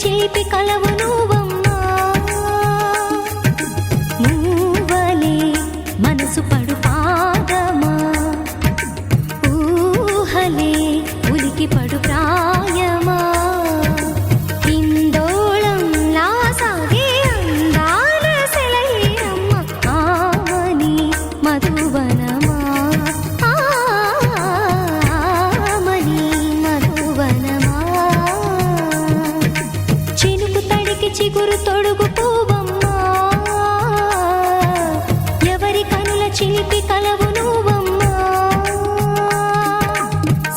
చిలిపి కలవు నువ్వమ్మా మూవలే మనసు పడు పాదమా ఊహలే ఉలికి పడు ప్రాయమా హిందోళంలా సాగే అందాల సెలయేరమ్మ ఆమని మధువనమా ఆమని మధువనమా చినుకు తడికి చిగురు తొడుగు పువ్వమ్మా ఎవరి కనుల చిలిపి కలవు నువ్వమ్మా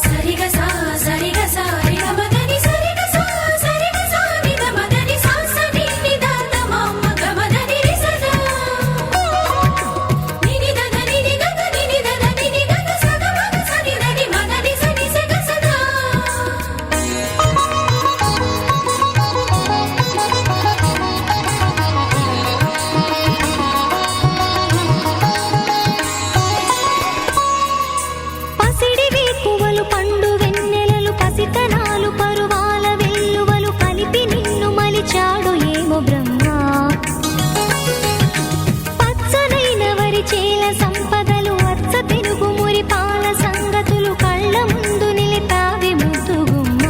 సరిగ సా సరిగ సా రిగ మదని సరిగ సా సరిగ సా నిద మదని సా సని నిద తమమ్మ గమదని రిసదా నిని దద నిని గద నిని దద నిని గద సద మగ సని దని మదని సని సగ సదా పసిడి వేకువలు పండు వెన్నెలలు పసితనాలు పరువాల వెల్లువలు కలిపి నిన్ను మలిచాడు ఏమో బ్రహ్మ పచ్చనైన వరి చేల సంపదలు అచ్చ తెలుగు మురి పాల సంగతులు కళ్ళ ముందు నిలిపావి ముద్దుగుమ్మ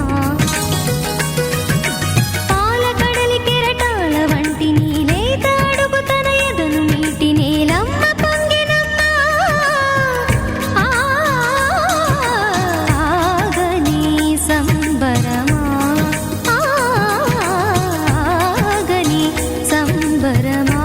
పాల కడలి కెరటాల వంటి నీలేత అడుగు తన ఎదను మీటి నేలమ్మ పొంగినమ్మ ఆగని సంబరమా ఆగని సంబరమా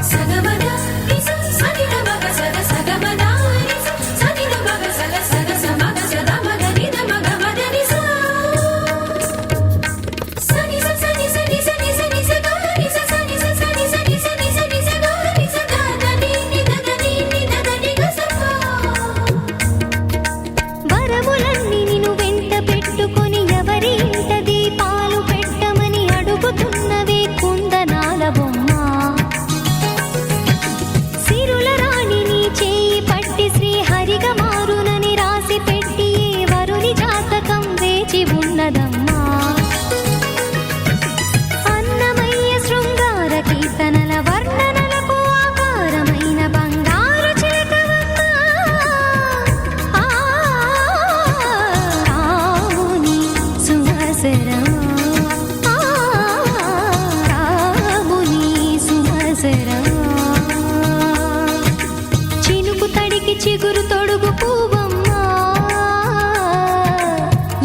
సగమద రిస సని ద మగ సగ సగమద రిస సని ద మగ సగ సగ సమగ సద మగ ని ద మగ మదని సా సని స సని సని సని సని స గ ని స సని స సని సని సని సని స గ ని స ద ద ని ని ద ద ని ని ద ద ని గ స పా వరములన్నీ నిన్ను వెంట పెట్టుకొని ఎవరి ఇంట దీపాలు పెట్టమని అడుగుతున్నవే కుందనాల బొమ్మ సిరుల రాణి నీ చేయి పట్టి శ్రీహరిగా మారునని రాసి పెట్టి ఏ వరుని జాతకం వేచి ఉన్నదమ్మా అన్నమయ్య శృంగార కీర్తనల వర్ణనలకు ఆకారమైన బంగారు చిలకవమ్మా రాముని సుమసరమా రాముని సుమసరమా చినుకు తడికి చిగురు తొడుగు పువ్వమ్మా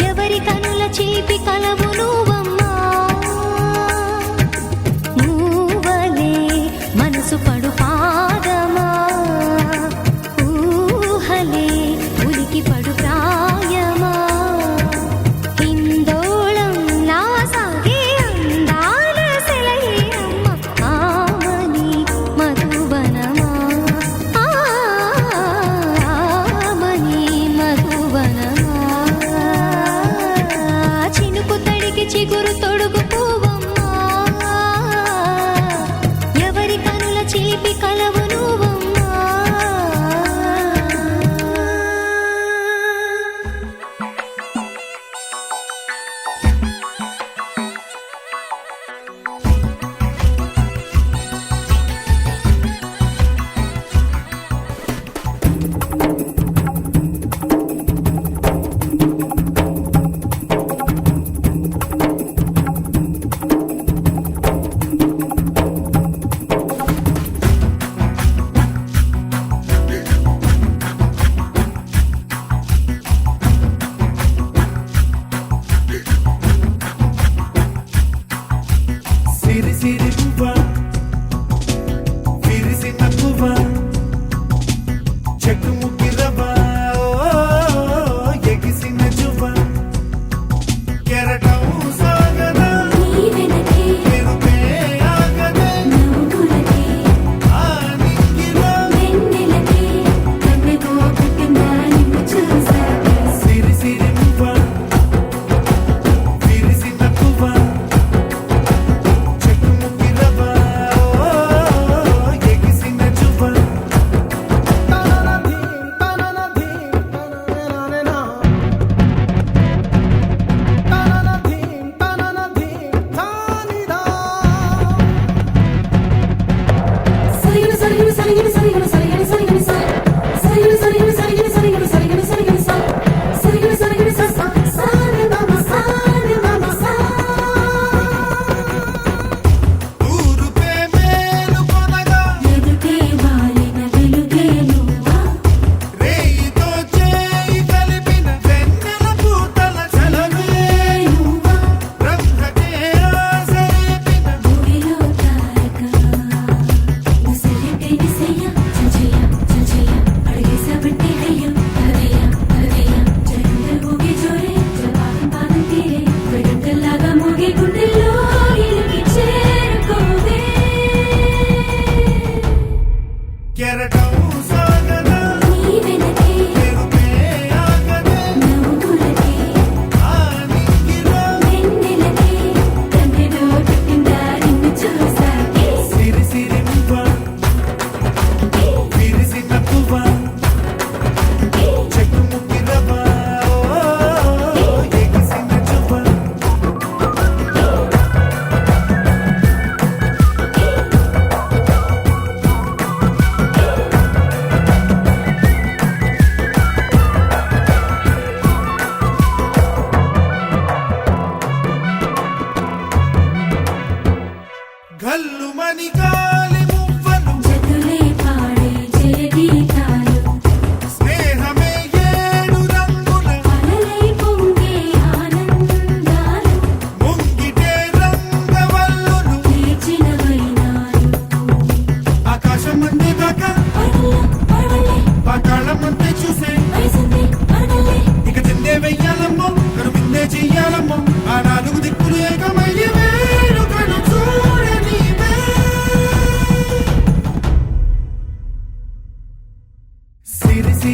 ఎవరి కనుల చిలిపి కలవు నువ్వమ్మా మూవలే మనసు పడు పాదమా ఊహలే ఉలికి పడు ప్రాయమా హిందోళంలా సాగే అందాల సెలయేరమ్మ ఆమని మధువనమా ఆమని మధువనమా చినుకు తడికి చిగురు తొడుగు పువ్వమ్మా ఎవరి కనుల చిలిపి కలవు నువ్వమ్మా సిరి సిరి పువ్వ విరిసిన పువ్వ చెట్టు ముక్కి రవ్వ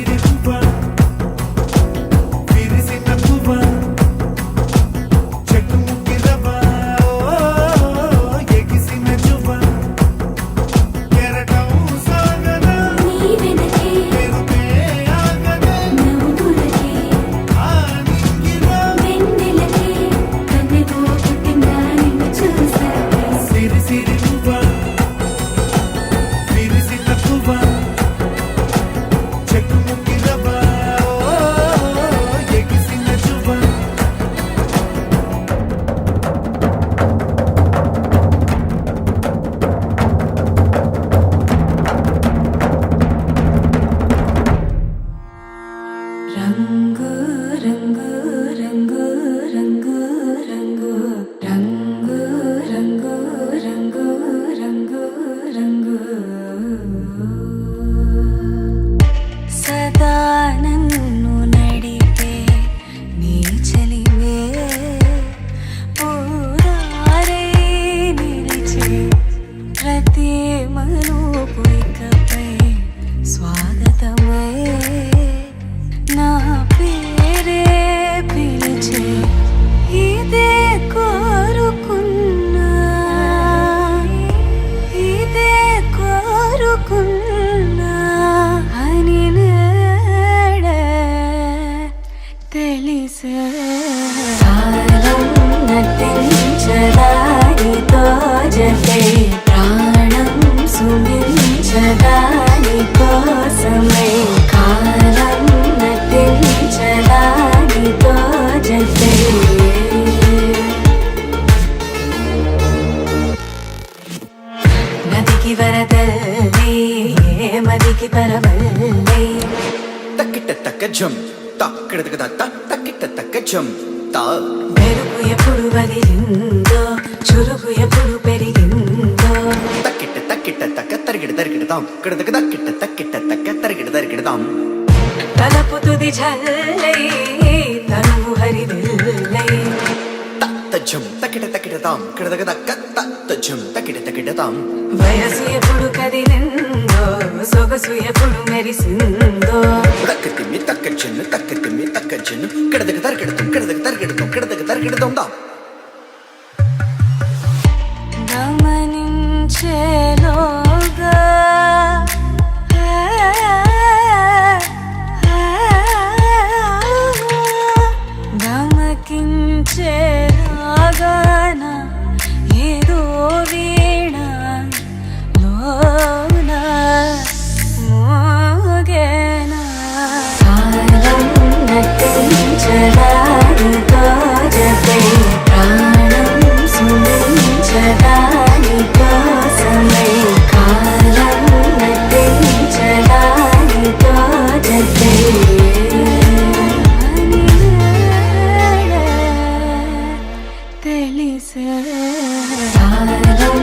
సిరి పువ్వా విరిసిన పువ్వా చెట్టు ముక్కిరవా ఎగిసిన జువ్వా కెరటం సాగనా నీ వెనకే పెరుగే ఆగనా నవ్వులకే ఆ నింగిలో వెన్నెలకే కన్నెగో పుట్టిందా నిన్ను చూసాకే సిరి సిరి పువ్వా విరిసిన పువ్వా చెట్టు ముక్కిరవా ఎగిసిన జువ్వా రంగు రంగు రంగు రంగు రంగు రంగు రంగు రంగు రంగు రంగు సదా నన్ను నడిపే నీ చలివే పూరారే నిలిచే ప్రతి మలుపు ఇకపై స్వాగతమై నా పేరే పిలిచే ఇదే కోరుకున్నా ఇదే కోరుకున్నా అని నేడే తెలిసే కాలం నటించదానితో జతే ప్రాణం సుమించదాని కోసమే కాలం నటించదానితో జతే నదికి వరదల్లి మదికి పరవల్లి తక్కిట తక్క జం తక్కిట తక్కిట తక్క జం తా మెరుపు ఎప్పుడు వదిలిందో చురుకు ఎప్పుడు పెరిగిందో తక్కిట తక్క తరిగిడదాం కిడదక తక్కిట తక్క తరిగిడదాం తలపు తుది జల్లై తనువు హరివిల్లై తత్త జం తక్కిడదాం కిడదక తత్త జం తక్కిడదాం వయసు ఎప్పుడు కదిలిందో సొగసు ఎప్పుడు మెరిసిందో తక్కతిమ్మి తక్క జన్ను కిడదక తరిగిడదాం దా గమనించేలోగా గమకించేలాగాన ఏదో వీణ లోన మోగేనా కాలం నటించదానితో జతే ప్రాణం సుమించదాని కోసమై కాలం నటించదానితో జతే అని నేడే తెలిసే కాలం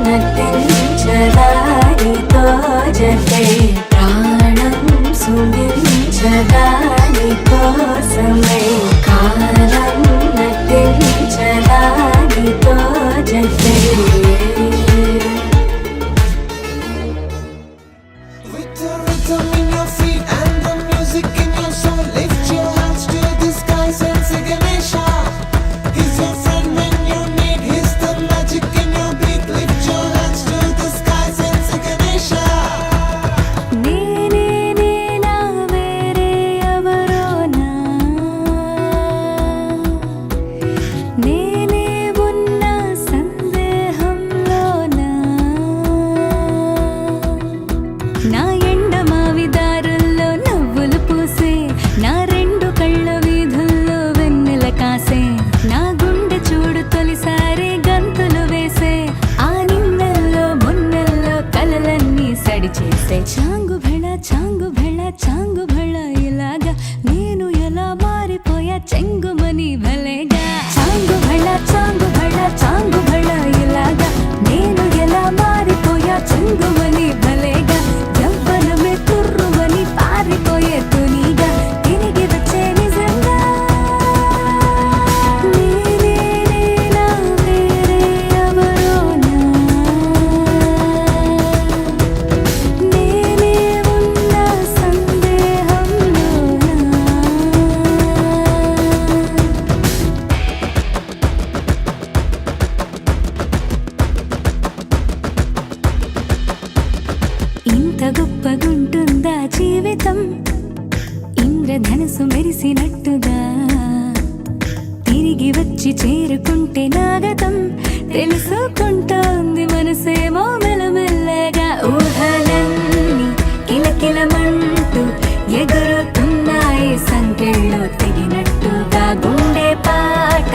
నటించదానితో జతే ప్రాణం సుమించదాని కోసమై కాలం నటించదానితో జతే With the rhythm in your feet and the music in ఇంద్రధనుసు మెరిసినట్టుగా తిరిగి వచ్చి చేరుకుంటే నాగతం తెలుసుకుంటోంది మనసేమో మెల్లమెల్లగా ఊహలన్నీ కిలకిలమంటూ ఎగురుతున్నాయి సంకెళ్ళు తెగినట్టుగా గుండె పాట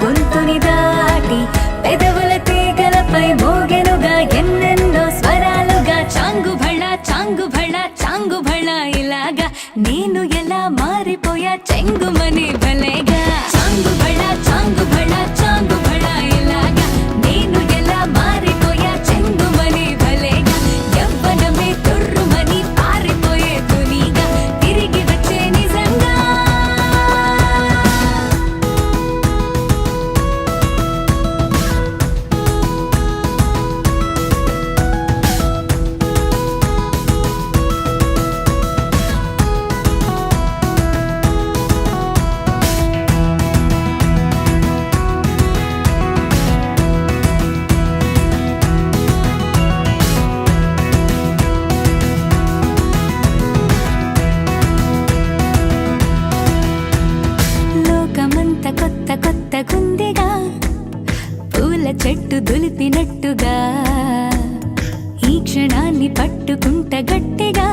గొంతుని దాటి పెదవుల తీగలపై మోగెనుగా ఎన్నెన్నో స్వరాలుగా చాంగు భళ చాంగు భళ చాంగు భళ ఇలాగా నేను ఎలా మారిపోయా చెంగుమని భలేగా చాంగు భళ చాంగు భళ చాంగు భళ ఇలాగా నేను ఎలా మారిపోయా చెంగుమని భలేగా యవ్వనమే తుర్రుమని పారిపోయే తునిగా తిరిగి వచ్చే నిజంగా లోకమంత కొత్త కొత్త గుందిగా పూల చెట్టు దులిపినట్టుగా ఈ క్షణాన్ని పట్టుకుంట గట్టిగా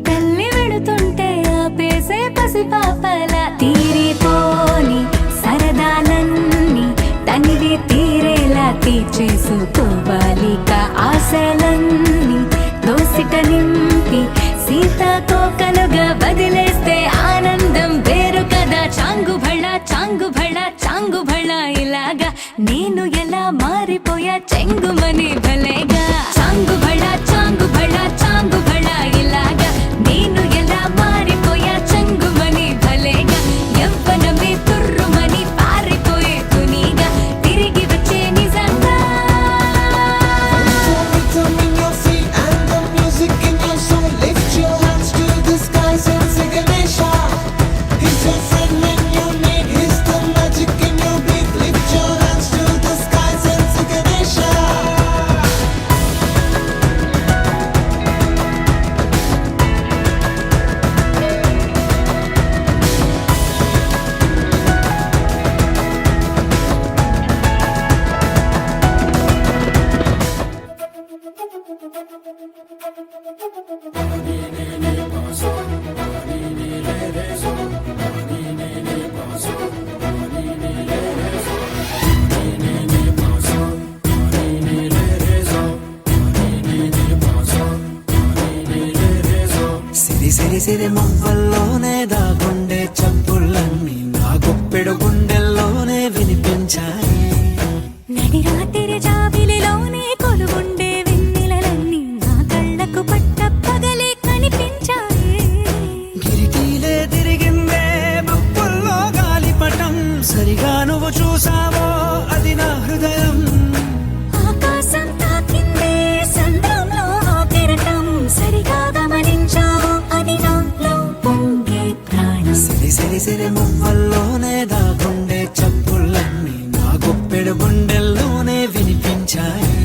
తల్లి వెడుతుంటే ఆపేసే పసిపాపల తీరిపోని సరదాలన్నీ తనివి తీరేలా తీర్చేసుకోవాలిక ఆశలన్నీ దోసిట నింపి సీతాకోకలుగా వదిలేస్తే ఆనందం వేరు కదా చాంగు భళ చాంగు భళ చాంగు భళ ఇలాగా నేను ఎలా మారిపోయా చెంగుమని భలేగా చాంగు భళ చాంగు భళ చాంగు భళ ఇలాగా నేను ఎలా మారిపోయా చెంగుమని భలేగా యవ్వనమే తుర్రుమని పారిపోయే తునిగా తిరిగి వచ్చే నిజంగా Rhythm in your feet and the music in your soul. Lift your hands to the skies and sing Ganesha. He's your friend when you need. He's the magic in your beat. Lift your hands to the skies and sing Ganesha. సిరి సిరి సిరి మువ్వల్లోనే దాగుండే చప్పుళ్ళన్నీ నా గుప్పెడు గుండెల్లోనే వినిపించాయి నడి రాత్రి జాబిలిలోనే కొలువుండే వెన్నెలలన్నీ నా కళ్ళకు పట్ట పగలే కనిపించాయి కిరికీలే తిరిగిందే ముప్పుల్లో గాలిపటం సరిగా నువ్వు చూసావో అది నా హృదయం ఆకాశం తాకిందే సంద్రంలో ఆ కెరటం సరిగా గమనించావు అది నాలో పొంగే ప్రాణం సిరి సిరి సిరి మువ్వల్లోనే దాగుండే చప్పుళ్ళన్నీ నా గుప్పెడు గుండెల్లోనే వినిపించాయి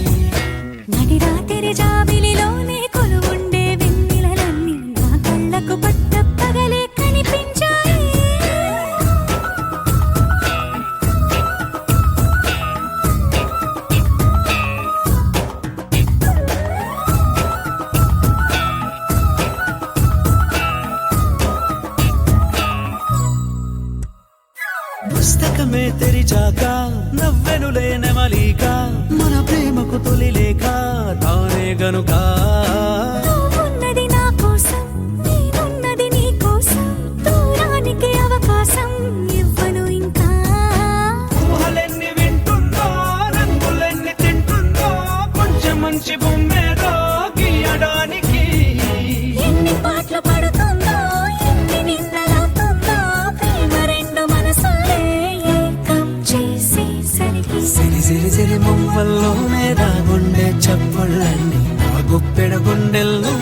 నడి రాత్రి జాబిలిలోనే కొలువుండే వెన్నెలలన్నీ నా కళ్ళకు పట్ట పగలే కనిపించాయి పుస్తకమే తెరిచాక నవ్వెనులే నెమలిక మన ప్రేమకు తొలి లేఖ తానే గనుక నువ్వున్నది నా కోసం నేనున్నది నీ కోసం దూరానికి అవకాశం ఇవ్వను ఇంకా ఊహలెన్ని వింటుందో రంగులెన్ని తింటుందో కొంచెం మంచి బొమ్మేదో గీయడానికి ఎన్ని పాటలు పడుతుందో ఎన్ని నిందలవుతుందో ప్రేమ రెండు మనసులే ఏకం చేసేసరికి సిరి సిరి సిరి మువ్వల్లోనే దాగుండే చప్పుళ్ళన్నీ నా గుప్పెడు గుండెల్లో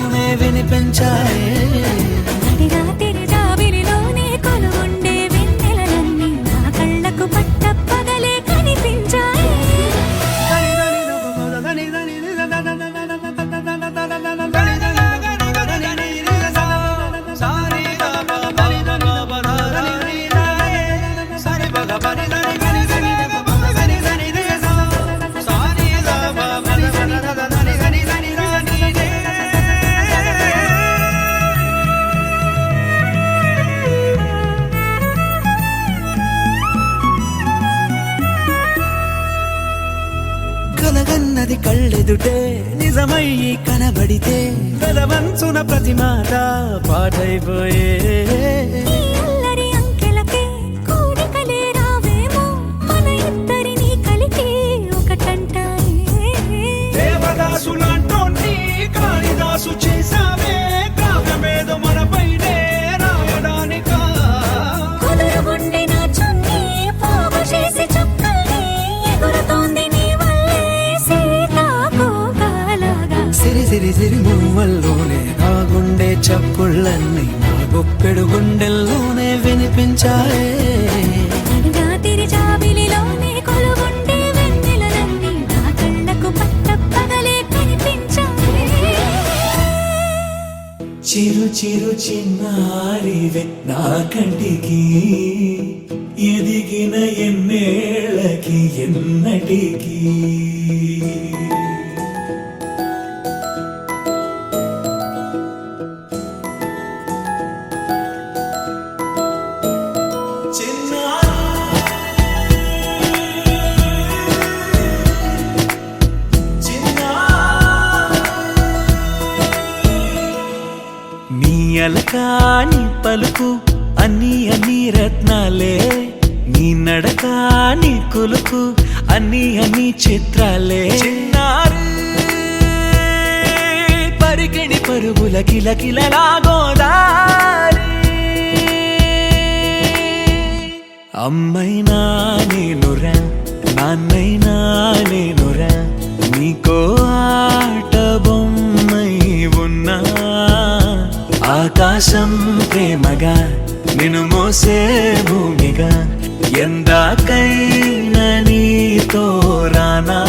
అది కళ్ళెదుటే నిజమయ్యి కనబడితే వెలవంచున ప్రతి మాట పాటైపోయే ఈ అల్లరి అంకెలకే కోరికలే రావేమో మన ఇద్దరిని కలిపి ఒకటంటాయే దేవదాసులాంటోన్ని కాళిదాసు చేసావే కావ్యమేదో మనపైనే రాయడానికా కుదురుగుండె నా చున్నీ పోగు చేసి చుక్కల్ని ఎగురుతోంది నీ వల్లే సీతాకోకలాగా సిరి సిరి సిరి మువ్వల్లోనే నా గుండె చప్పుళ్ళన్నీ నా గొప్పెడు గుండెల్లోనే వినిపించాయే రాత్రి జాబిలిలోనే కొలువుండే వెన్నెలలన్నీ నా కళ్ళకు పట్టపగలే కనిపించాయి చిరు చిరు చిన్నారివే నా కంటికి ఎదిగిన ఎన్నేళ్ళకి ఎన్నటికి నీ అలకాని పలుకు అన్ని అన్ని రత్నాలే నీ నడకాని కులుకు అన్ని అన్ని చిత్రాలే చిన్నారి పరికిణి పరుగుల కిలకిలలాగోదారి అమ్మైనా నేనురా నాన్నైనా నేనురా నీకో ఆట బొమ్మై ఉన్నా ఆకాశం ప్రేమగా నిన్ను మోసే భూమిగా ఎందాకైనా నీతో రానా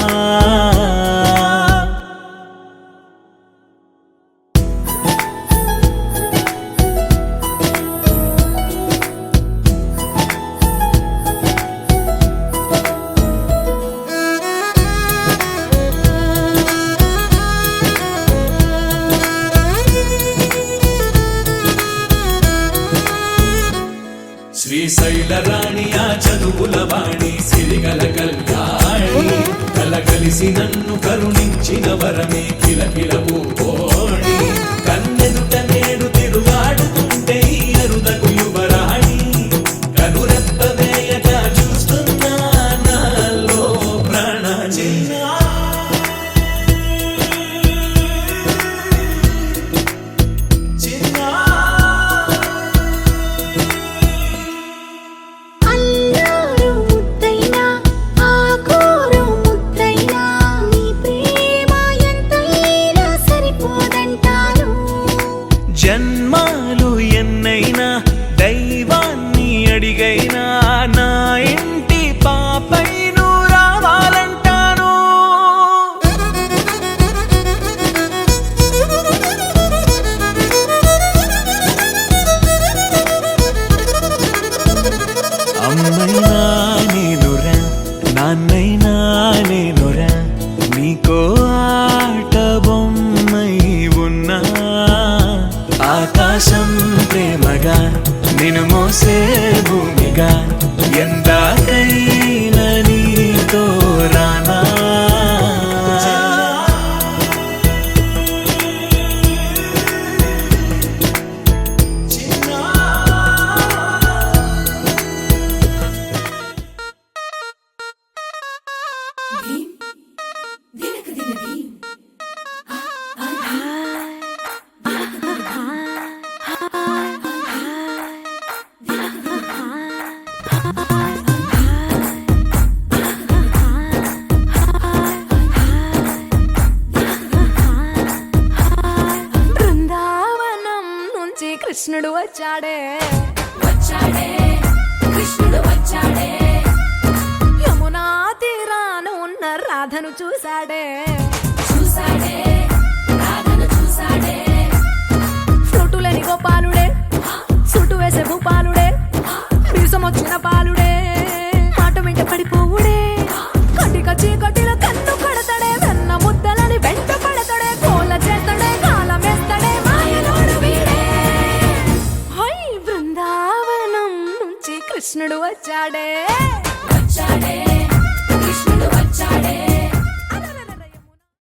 శ్రీశైల రాణియా చదువుల వాణి సిరిగల కళ్యాణి కలగలిసి నన్ను కరుణించిన వరమే కిలకిల పూకోణి కన్నెదుట నేడు తిరుగాడుతుంటే ఈ అరుదకు యువరాణి కనురెప్ప వేయగా చూస్తున్నా నాలో ప్రాణ అల్లారు ముద్దైనా ఆకోరు ముద్దైనా నీ ప్రేమ ఎంతైనా సరిపోదంటాను జన్మాలు ఎన్నైనా దైవాన్ని అడిగైనా నా ఇంటి పాపై నువ్వు రావాలంటాను అమ్మైనా నేనురా నాన్నైనా నేనురా నీకో ఆట బొమ్మై ఉన్నా ఆకాశం ప్రేమగా నిన్ను మోసే భూమిగా ఎందాకైనా నీతో రానా ధీం దినక దిన ధీం బృందావనం నుంచి కృష్ణుడు వచ్చాడే వచ్చాడే కృష్ణుడు వచ్చాడే యమునా తీరాన ఉన్న రాధను చూశాడే చూసాడే రాధను చూసాడే ఫ్లూటులని గోపాలుడే సుటు వేసే భూపాలుడే వీసమొచ్చిన పాలుడే మాట వెంట పడిపోవుడే కటిక చీకటిలో కన్ను కడతాడే వెన్న ముద్దలని వెంట పడతాడే కోల చేస్తాడే కాలం వేస్తాడే మాయలోడు వీడే హై బృందావనం నుంచి కృష్ణుడు వచ్చాడే వచ్చాడే కృష్ణుడు వచ్చాడే